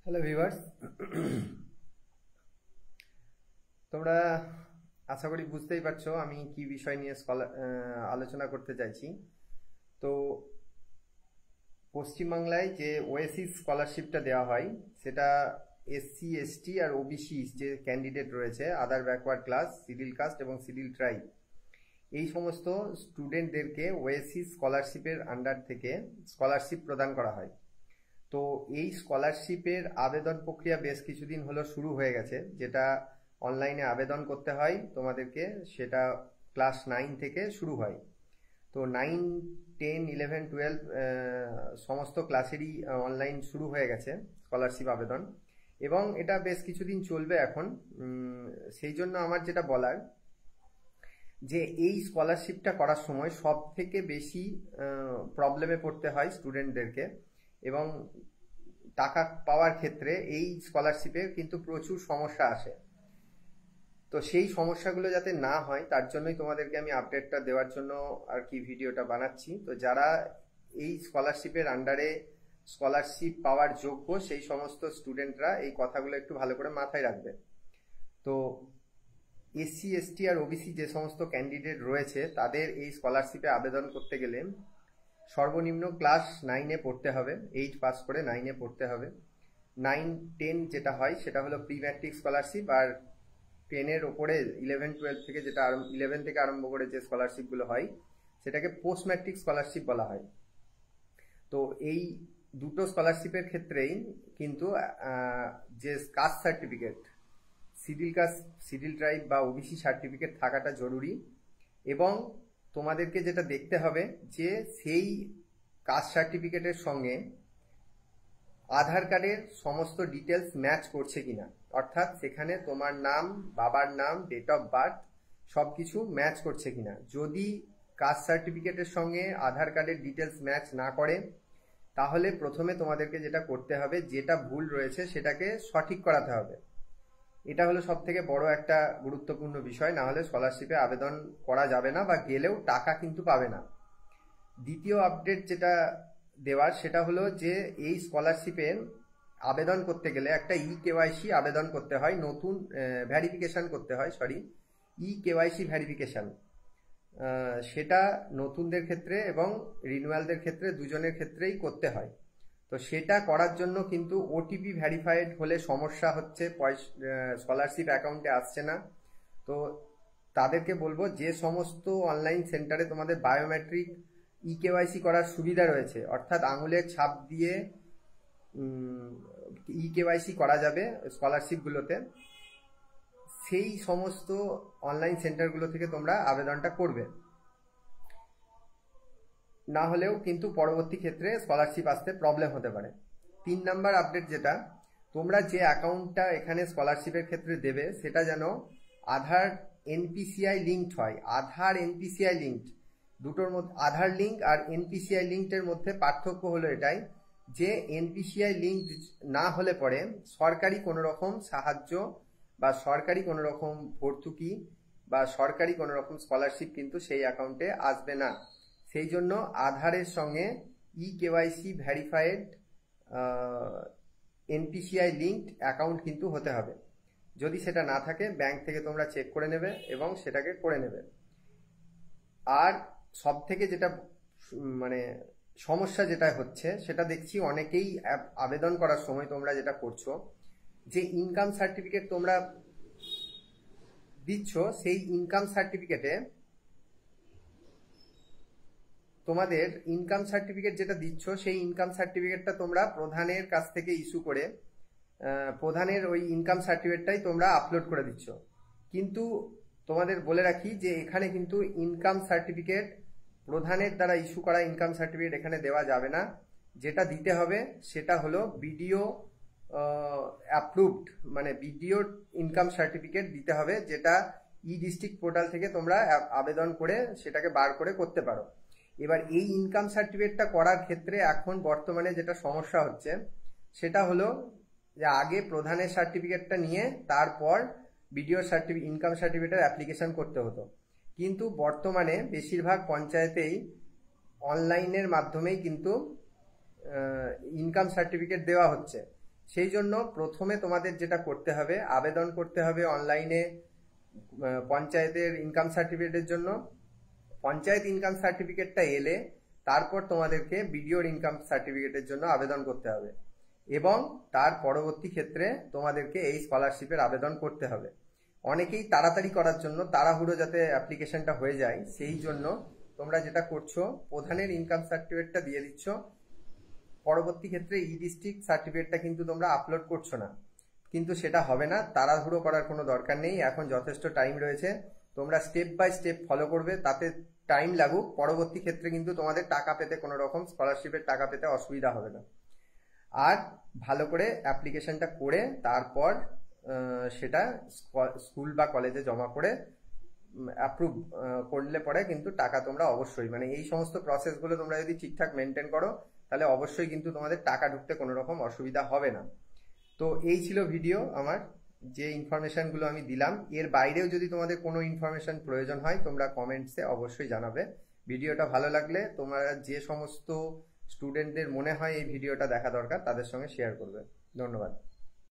Hello viewers, তোমরা আশা করি বুঝতেই পারছো আমি কি বিষয় নিয়ে আলোচনা করতে চাইছি। তো পশ্চিমবাংলায় যে ওএসিস স্কলারশিপটা দেওয়া হয় সেটা এসসি এসটি আর ওবিসি যে ক্যান্ডিডেট রয়েছে, other backward class, schedule caste এবং শিডিউল ট্রাইব, এই সমস্ত স্টুডেন্টদেরকে ওএসিস স্কলারশিপের আন্ডার থেকে স্কলারশিপ প্রদান করা হয়। তো এই স্কলারশিপের আবেদন প্রক্রিয়া বেশ কিছুদিন হলো শুরু হয়ে গেছে, যেটা অনলাইনে আবেদন করতে হয় তোমাদেরকে। সেটা ক্লাস 9 থেকে শুরু হয়। তো 9, 10, 11, 12 সমস্ত ক্লাসেরই অনলাইন শুরু হয়ে গেছে স্কলারশিপ আবেদন, এবং এটা বেশ কিছুদিন চলবে এখন। সেই জন্য আমার যেটা বলার, যে এই স্কলারশিপটা করার সময় সব থেকে বেশি প্রবলেমে পড়তে হয় স্টুডেন্টদেরকে, এবং টাকা পাওয়ার ক্ষেত্রে এই স্কলারশিপে কিন্তু প্রচুর সমস্যা আসে। তো সেই সমস্যাগুলো যাতে না হয় তার জন্যই তোমাদেরকে আমি আপডেটটা দেওয়ার জন্য আর কি ভিডিওটা বানাচ্ছি। তো যারা এই স্কলারশিপের আন্ডারে স্কলারশিপ পাওয়ার যোগ্য সেই সমস্ত স্টুডেন্টরা এই কথাগুলো একটু ভালো করে মাথায় রাখবে। তো এসসি এসটি আর ওবিসি যে সমস্ত ক্যান্ডিডেট রয়েছে তাদের এই স্কলারশিপে আবেদন করতে গেলে সর্বনিম্ন ক্লাস 9-এ পড়তে হবে, 8 পাস করে 9-এ পড়তে হবে। 9, 10 যেটা হয় সেটা হলো প্রি ম্যাট্রিক স্কলারশিপ, আর 10-এর ওপরে 11, 12 থেকে যেটা 11 থেকে আরম্ভ করে যে স্কলারশিপগুলো হয় সেটাকে পোস্ট ম্যাট্রিক স্কলারশিপ বলা হয়। তো এই দুটো স্কলারশিপের ক্ষেত্রেই কিন্তু যে caste certificate, schedule caste, schedule tribe বা ওবিসি সার্টিফিকেট থাকাটা জরুরি। এবং তোমাদেরকে যেটা দেখতে হবে যে সেই কাস্ট সার্টিফিকেটের সঙ্গে আধার কার্ডের সমস্ত ডিটেলস ম্যাচ করছে কিনা, অর্থাৎ সেখানে তোমার নাম, বাবার নাম, ডেট অফ বার্থ সবকিছু ম্যাচ করছে কিনা। যদি কাস্ট সার্টিফিকেটের সঙ্গে আধার কার্ডের ডিটেলস ম্যাচ না করে তাহলে প্রথমে তোমাদেরকে যেটা করতে হবে, যেটা ভুল রয়েছে সেটাকে সঠিক করাতে হবে। এটা হলো সব থেকে বড় একটা গুরুত্বপূর্ণ বিষয়, না হলে স্কলারশিপে আবেদন করা যাবে না বা গেলেও টাকা কিন্তু পাবে না। দ্বিতীয় আপডেট যেটা দেওয়ার সেটা হলো যে এই স্কলারশিপে আবেদন করতে গেলে একটা কেওয়াইসি আবেদন করতে হয়, নতুন ভ্যারিফিকেশন করতে হয়, কেওয়াইসি ভ্যারিফিকেশন। সেটা নতুনদের ক্ষেত্রে এবং রিনিউয়ালদের ক্ষেত্রে দুজনের ক্ষেত্রেই করতে হয়। তো সেটা করার জন্য কিন্তু ওটিপি ভ্যারিফাইড হলে সমস্যা হচ্ছে, স্কলারশিপ অ্যাকাউন্টে আসছে না। তো তাদেরকে বলবো, যে সমস্ত অনলাইন সেন্টারে তোমাদের বায়োমেট্রিক কেওয়াইসি করার সুবিধা রয়েছে, অর্থাৎ আঙুলের ছাপ দিয়ে কেওয়াইসি করা যাবে স্কলারশিপগুলোতে, সেই সমস্ত অনলাইন সেন্টারগুলো থেকে তোমরা আবেদনটা করবে। না হলেও কিন্তু পরবর্তী ক্ষেত্রে স্কলারশিপ আসতে প্রবলেম হতে পারে। 3 নাম্বার আপডেট যেটা, তোমরা যে অ্যাকাউন্টটা এখানে স্কলারশিপের ক্ষেত্রে দেবে সেটা যেন আধার এনপিসিআই লিঙ্কড হয়। আধার এনপিসিআই লিঙ্কড, দুটোর মধ্যে আধার লিঙ্ক আর এনপিসিআই লিঙ্কডের মধ্যে পার্থক্য হলো এটাই, যে এনপিসিআই লিঙ্ক না হলে পরে সরকারি কোনো রকম সাহায্য বা সরকারি কোনো রকম ভর্তুকি বা সরকারি কোনো রকম স্কলারশিপ কিন্তু সেই অ্যাকাউন্টে আসবে না। সেই জন্য আধারের সঙ্গে KYC verified NPCI linked account কিন্তু হতে হবে। যদি সেটা না থাকে ব্যাংক থেকে তোমরা চেক করে নেবে এবং সেটাকে করে নেবে। আর সব থেকে যেটা মানে সমস্যা যেটা হচ্ছে সেটা দেখছি অনেকেই আবেদন করার সময় তোমরা যেটা করছো, যে ইনকাম সার্টিফিকেট তোমরা দিচ্ছ, সেই ইনকাম সার্টিফিকেটে তোমাদের ইনকাম সার্টিফিকেট যেটা দিচ্ছ সেই ইনকাম সার্টিফিকেটটা তোমরা প্রধানের কাছ থেকে ইস্যু করে প্রধানের ওই ইনকাম সার্টিফিকেটটাই তোমরা আপলোড করে দিচ্ছ। কিন্তু তোমাদের বলে রাখি যে এখানে কিন্তু ইনকাম সার্টিফিকেট, প্রধানের দ্বারা ইস্যু করা ইনকাম সার্টিফিকেট এখানে দেওয়া যাবে না। যেটা দিতে হবে সেটা হলো বিডিও অ্যাপ্রুভড, মানে বিডিও ইনকাম সার্টিফিকেট দিতে হবে, যেটা ডিস্ট্রিক্ট পোর্টাল থেকে তোমরা আবেদন করে সেটাকে বার করে করতে পারো। এবার এই ইনকাম সার্টিফিকেটটা করার ক্ষেত্রে এখন বর্তমানে যেটা সমস্যা হচ্ছে সেটা হলো যে আগে প্রধানের সার্টিফিকেটটা নিয়ে তারপর বিডিও ইনকাম সার্টিফিকেটের অ্যাপ্লিকেশন করতে হতো। কিন্তু বর্তমানে বেশিরভাগ পঞ্চায়েতেই অনলাইনের মাধ্যমেই কিন্তু ইনকাম সার্টিফিকেট দেওয়া হচ্ছে। সেই জন্য প্রথমে তোমাদের যেটা করতে হবে, আবেদন করতে হবে অনলাইনে পঞ্চায়েতের ইনকাম সার্টিফিকেটের জন্য। পঞ্চায়েত ইনকাম সার্টিফিকেটটা এলে তারপর তোমাদেরকে বিডিওর ইনকাম সার্টিফিকেটের জন্য আবেদন করতে হবে, এবং তার পরবর্তী ক্ষেত্রে তোমাদেরকে এই স্কলারশিপের আবেদন করতে হবে। অনেকেই তাড়াতাড়ি করার জন্য, তাড়াহুড়ো যাতে অ্যাপ্লিকেশনটা হয়ে যায়, সেই জন্য তোমরা যেটা করছো, প্রধানের ইনকাম সার্টিফিকেটটা দিয়ে দিচ্ছ, পরবর্তী ক্ষেত্রে ই ডিস্ট্রিক্ট সার্টিফিকেটটা কিন্তু তোমরা আপলোড করছো না। কিন্তু সেটা হবে না, তাড়াহুড়ো করার কোনো দরকার নেই, এখন যথেষ্ট টাইম রয়েছে। তোমরা স্টেপ বাই স্টেপ ফলো করবে, তাতে টাইম লাগুক, পরবর্তী ক্ষেত্রে কিন্তু তোমাদের টাকা পেতে কোনো রকম স্কলারশিপের টাকা পেতে অসুবিধা হবে না। আর ভালো করে অ্যাপ্লিকেশনটা করে তারপর সেটা স্কুল বা কলেজে জমা করে অ্যাপ্রুভ করলে পরে কিন্তু টাকা তোমরা অবশ্যই, মানে এই সমস্ত প্রসেসগুলো তোমরা যদি ঠিকঠাক মেনটেন করো, তাহলে অবশ্যই কিন্তু তোমাদের টাকা ঢুকতে কোনো রকম অসুবিধা হবে না। তো এই ছিল ভিডিও আমার, যে ইনফরমেশনগুলো আমি দিলাম। এর বাইরেও যদি তোমাদের কোনো ইনফরমেশন প্রয়োজন হয়, তোমরা কমেন্টসে অবশ্যই জানাবে। ভিডিওটা ভালো লাগলে তোমরা যে সমস্ত স্টুডেন্টদের মনে হয় এই ভিডিওটা দেখা দরকার, তাদের সঙ্গে শেয়ার করবে। ধন্যবাদ।